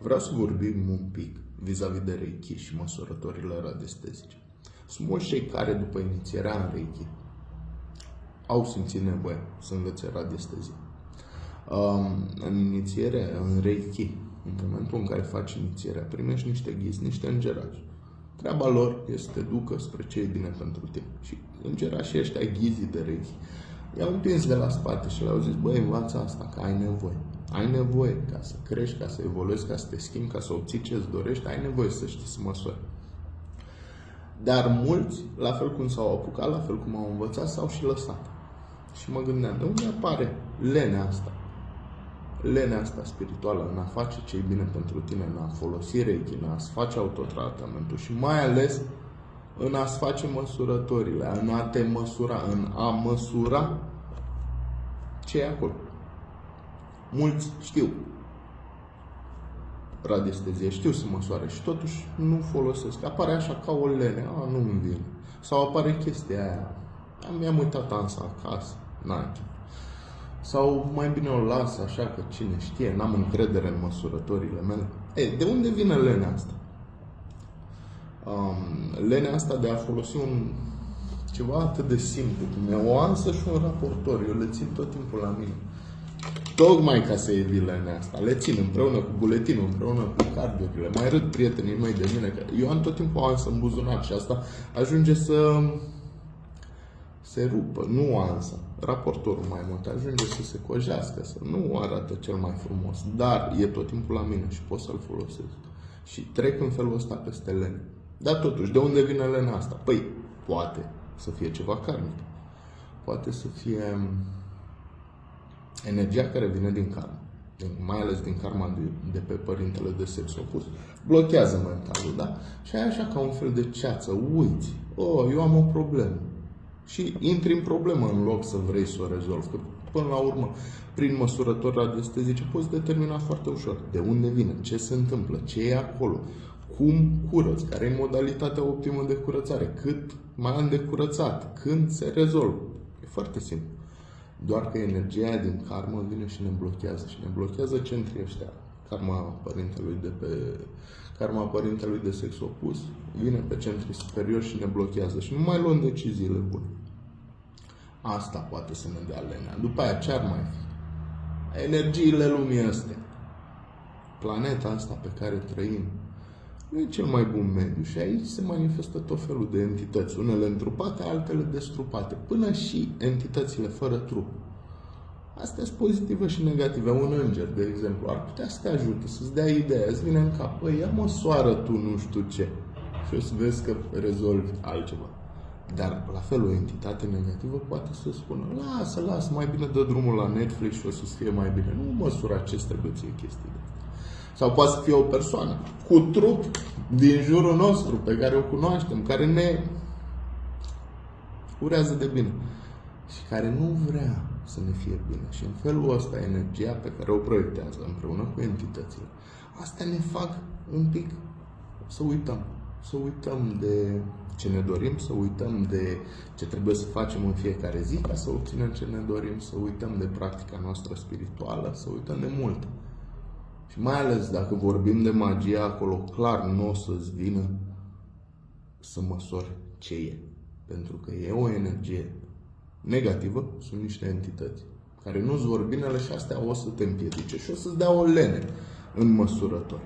Vreau să vorbim un pic vis-a-vis de Reiki și măsurătorile radiestezice. Sunt mulți cei care, după inițierea în Reiki, au simțit nevoie să învețe radiestezie. În inițiere, în Reiki, în momentul în care faci inițierea, primești niște ghizi, niște îngerași. Treaba lor este să te ducă spre ce e bine pentru tine. Și îngerașii ăștia, ghizii de Reiki, i-au împins de la spate și le-au zis: băi, învață asta, că ai nevoie. Ai nevoie ca să crești, ca să evoluezi, ca să te schimbi, ca să obții ce-ți dorești, ai nevoie să știi să măsori. Dar mulți, la fel cum s-au apucat, la fel cum au învățat, s-au și lăsat. Și mă gândeam, de unde apare lenea asta? Lenea asta spirituală în a face ce e bine pentru tine, în a folosi Reiki, în a-ți face autotratamentul și mai ales în a-ți face măsurătorile, în a te măsura, în a măsura ce e acolo. Mulți știu radiestezie, știu să măsoare și totuși nu folosesc. Apare așa ca o lene, nu-mi vine. Sau apare chestia aia, mi-am uitat ansa acasă, n-ai. Sau mai bine o las așa, că cine știe, n-am încredere în măsurătorile mele. De unde vine lenea asta? Lenea asta de a folosi ceva atât de simplu, cum e o ansă și un raportor, eu le țin tot timpul la mine. Tocmai ca să evit lenea asta. Le țin împreună cu buletinul, împreună cu cardurile. Mai râd prietenii mei de mine, că eu am tot timpul o ansă în buzunar și asta ajunge să se rupă, nu ansa. Raportorul mai mult ajunge să se cojească, să nu arată cel mai frumos. Dar e tot timpul la mine și pot să-l folosesc. Și trec în felul ăsta peste lene. Dar totuși, de unde vine lenea asta? Păi, poate să fie ceva karmic. Poate să fie energia care vine din karma. Mai ales din karma de pe părintele de sex opus. Blochează mentalul, da? Și ai așa ca un fel de ceață. Uiți, eu am o problemă. Și intri în problemă în loc să vrei să o rezolvi. Că până la urmă, prin măsurători radiestezice poți determina foarte ușor de unde vine, ce se întâmplă, ce e acolo, cum curăți, care e modalitatea optimă de curățare, cât mai am de curățat, când se rezolvă. E foarte simplu. Doar că energia din karmă vine și ne blochează. Și ne blochează centrii ăștia. Karma părintelui de sex opus vine pe centrii superiori și ne blochează. Și nu mai luăm deciziile bune. Asta poate să ne dea lenea. După aia, ce ar mai fi? Energiile lumii astea. Planeta asta pe care trăim nu e cel mai bun mediu. Și aici se manifestă tot felul de entități. Unele întrupate, altele destrupate. Până și entitățile fără trup. Astea sunt pozitive și negative. Un înger, de exemplu, ar putea să te ajute, să-ți dea ideea, îți vine în cap: păi, ia măsoară tu nu știu ce. Și o să vezi că rezolvi altceva. Dar, la fel, o entitate negativă poate să spună: lasă, mai bine dă drumul la Netflix și o să-ți fie mai bine. Nu măsura ce trebuie ție chestii de astea. Sau poate să fie o persoană cu trup din jurul nostru, pe care o cunoaștem, care ne urează de bine și care nu vrea să ne fie bine. Și în felul ăsta, energia pe care o proiectează împreună cu entitățile, astea ne fac un pic să uităm. Să uităm de ce ne dorim, să uităm de ce trebuie să facem în fiecare zi ca să obținem ce ne dorim, să uităm de practica noastră spirituală, să uităm de mult. Și mai ales dacă vorbim de magie, acolo clar nu o să-ți vină să măsori ce e. Pentru că e o energie negativă, sunt niște entități care nu-ți vor binele și astea o să te împiedice și o să-ți dea o lene în măsurători.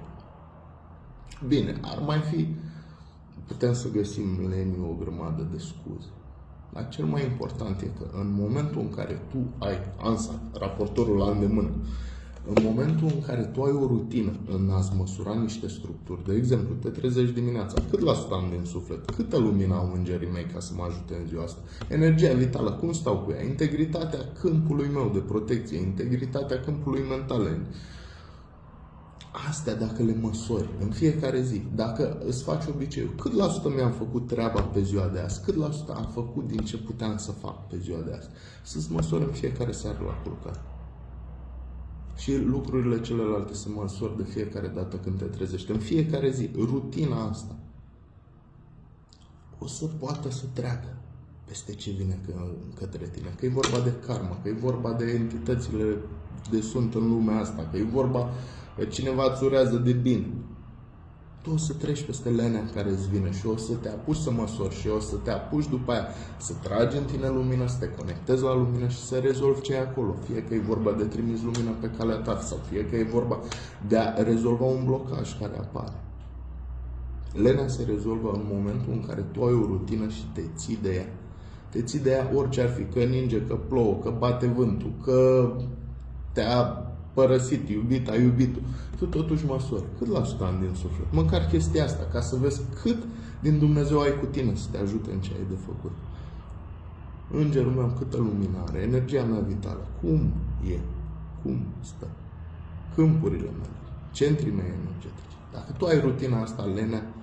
Bine, ar mai fi, putem să găsim lenii o grămadă de scuze. Dar cel mai important e că în momentul în care tu ai ansa, raportorul la îndemână, în momentul în care tu ai o rutină în a-ți măsura niște structuri, de exemplu, te trezești dimineața, cât la sută am din suflet, câtă lumină au îngerii mei ca să mă ajute în ziua asta, energia vitală, cum stau cu ea, integritatea câmpului meu de protecție, integritatea câmpului mental. Astea, dacă le măsori în fiecare zi, dacă îți faci obiceiul, cât la sută mi-am făcut treaba pe ziua de azi, cât la sută am făcut din ce puteam să fac pe ziua de azi, să-ți măsori în fiecare seară la culcare. Și lucrurile celelalte se măsori de fiecare dată când te trezești. În fiecare zi, rutina asta o să poată să treacă peste ce vine către tine. Că e vorba de karma, că e vorba de entitățile de sunt în lumea asta, că e vorba că cineva îți urează de bine, tu o să treci peste lenea care îți vine și o să te apuci să măsori și o să te apuci după aia să tragi în tine lumină, să te conectezi la lumină și să rezolvi ce e acolo. Fie că e vorba de trimis lumină pe calea ta sau fie că e vorba de a rezolva un blocaj care apare. Lenea se rezolvă în momentul în care tu ai o rutină și te ții de ea. Te ții de ea orice ar fi, că ninge, că plouă, că bate vântul, că te-a părăsit iubita, iubitul. Tu totuși măsori. Cât la sută din suflet? Măcar chestia asta, ca să vezi cât din Dumnezeu ai cu tine să te ajute în ce ai de făcut. Îngerul meu, câtă lumină are, energia mea vitală, cum e, cum stă, câmpurile mele, centrii mei energetici. Dacă tu ai rutina asta, lenea,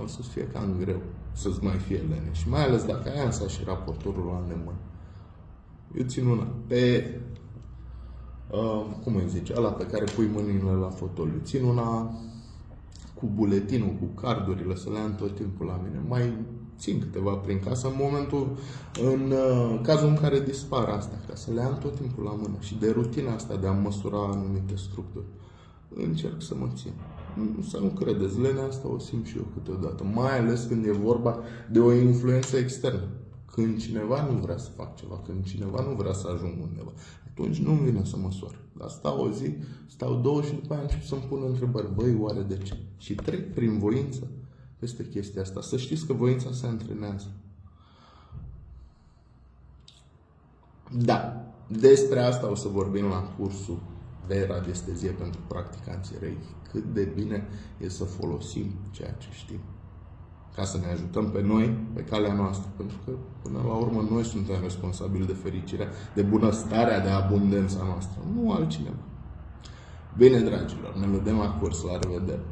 o să-ți fie cam greu să-ți mai fie lene. Și mai ales dacă ai ansa și raportorul la îndemână. Eu țin una pe, cum îi zice, ăla pe care pui mâinile la fotoliu. Țin una cu buletinul, cu cardurile, să le am tot timpul la mine. Mai țin câteva prin casă în cazul în care dispar astea, ca să le am tot timpul la mână. Și de rutina asta de a măsura anumite structuri, încerc să mă țin. Să nu credeți, lenea asta o simt și eu câteodată, mai ales când e vorba de o influență externă. Când cineva nu vrea să fac ceva, când cineva nu vrea să ajung undeva, atunci nu-mi vine să măsor. Dar stau o zi, stau două și după aia încep să-mi pun întrebări. Băi, oare de ce? Și trec prin voință peste chestia asta. Să știți că voința se antrenează. Da, despre asta o să vorbim la cursul de radiestezie pentru practicanții Reiki. Cât de bine e să folosim ceea ce știm. Ca să ne ajutăm pe noi, pe calea noastră. Pentru că, până la urmă, noi suntem responsabili de fericirea, de bunăstarea, de abundența noastră. Nu altcineva. Bine, dragilor, ne vedem la curs. La revedere!